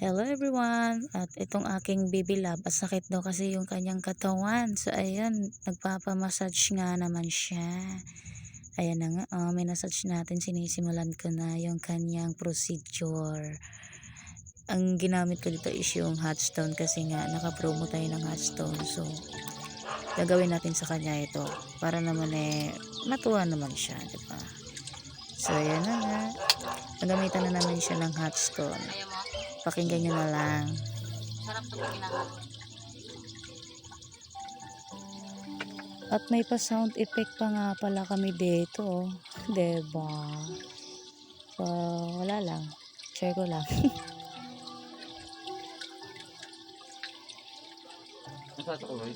Hello everyone! At itong aking baby love, at sakit daw kasi yung kanyang katawan. So ayan, nagpapamassage nga naman siya. Ayan na nga, minasage natin, sinisimulan ko na yung kanyang procedure. Ang ginamit ko dito is yung hot stone kasi nga naka-promo tayo ng hot stone. So gagawin natin sa kanya ito para naman matuwa naman siya, diba? So ayan na nga, nagamitan na naman siya ng hot stone. Pakinggan nyo na lang. Sarap ito pag ginagawa. At may pa sound effect pa nga pala kami dito. Diba? So, wala lang. Share ko lang. Nasasa ko ba?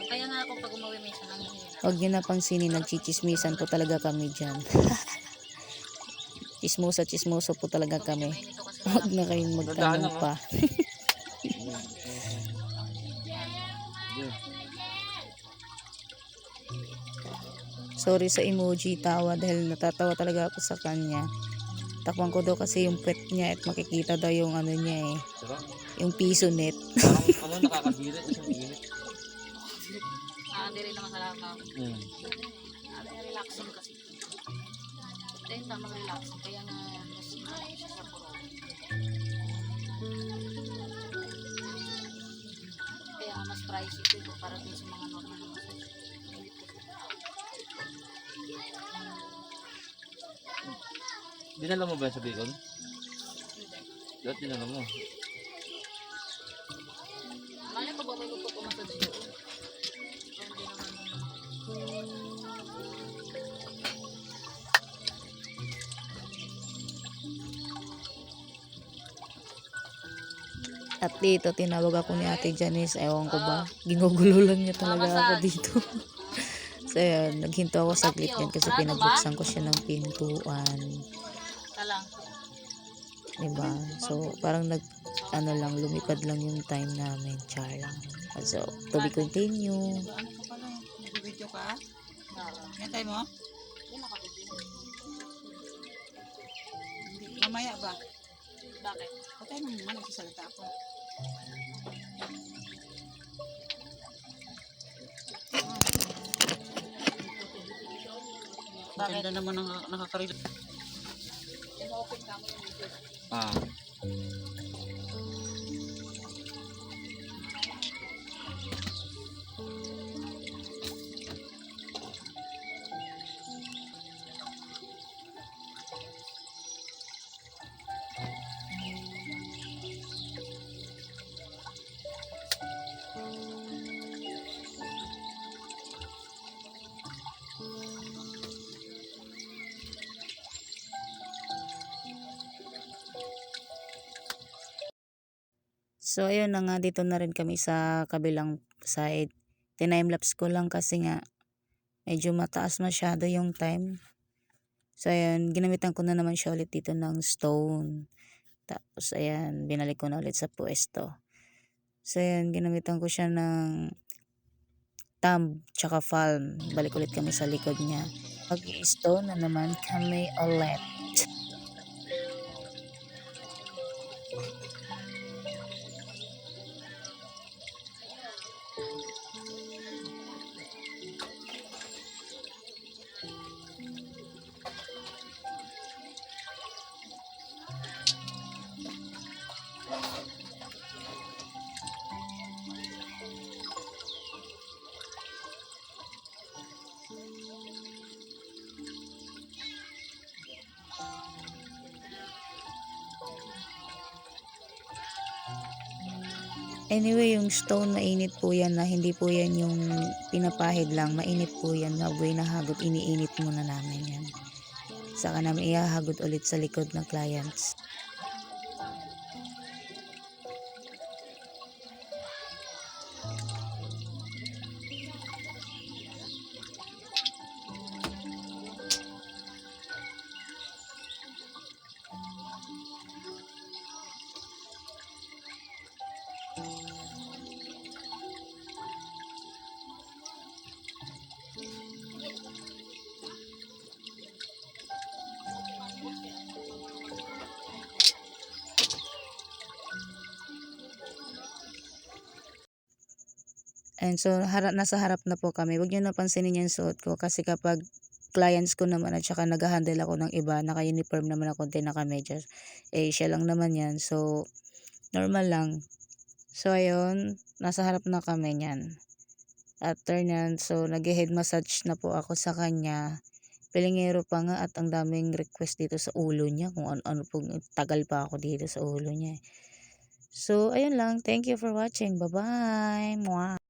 Kaya nga ako pag umuwi may isa lang. Huwag nyo na pansinin, nagchichismisan po talaga kami dyan. Chismoso po talaga kami. Huwag na kayong magtanong pa. Sorry sa emoji tawa dahil natatawa talaga ako sa kanya. Takpan ko daw kasi yung pet niya at makikita daw yung ano niya yung piso net. Ano nakakabira isang init. Hindi rin naman salamat. Relaxing kasi. Ito yung tamang relaxing. Kaya nga mas malaki siya sa puro. Kaya nga mas pricey ito para din sa mga normal na massage. Dinala mo ba sa Bicol? Lahat dinala mo. Mali ko ba ko pumassage doon? At dito, tinawag ako ni Ate Janice. Ewan ko ba? Ginugulo lang niya talaga ako dito. So, ayan. Naghinto ako saglit yan kasi pinagbuksan ko siya ng pintuan. Diba? So, parang lumipad lang yung time namin. Char lang. So, to be continue. Ano ka pala? Nag-video ka? Hintay mo? Mamaya ba? Bakit? Patay mo naman, nagsasalita ako. Ganda naman nakaka-relate. Ah. So, ayun na nga. Dito na rin kami sa kabilang side. Time-lapse ko lang kasi nga medyo mataas masyado yung time. So, ayan. Ginamitan ko na naman siya ulit dito ng stone. Tapos, ayan. Binalik ko na ulit sa pwesto. So, ayan. Ginamitan ko siya ng thumb tsaka palm. Balik ulit kami sa likod niya. Mag-i-stone na naman kami ulit. Anyway, yung stone mainit po yan na hindi po yan yung pinapahid lang. Mainit po yan na way na hagot. Iniinit muna namin yan. Saka namin ihahagod ulit sa likod ng clients. And so, nasa harap na po kami. Huwag niyo napansinin yung suot ko kasi kapag clients ko naman at saka nag-handle ako ng iba, naka-uniform naman ako, din naka-medyas. Eh, siya lang naman yan. So, normal lang. So, ayun, nasa harap na kami niyan. After nyan, so, nag-head massage na po ako sa kanya. Pilingero pa nga at ang daming request dito sa ulo niya. Kung ano-ano pong tagal pa ako dito sa ulo niya. So, ayun lang. Thank you for watching. Bye-bye. Mwah.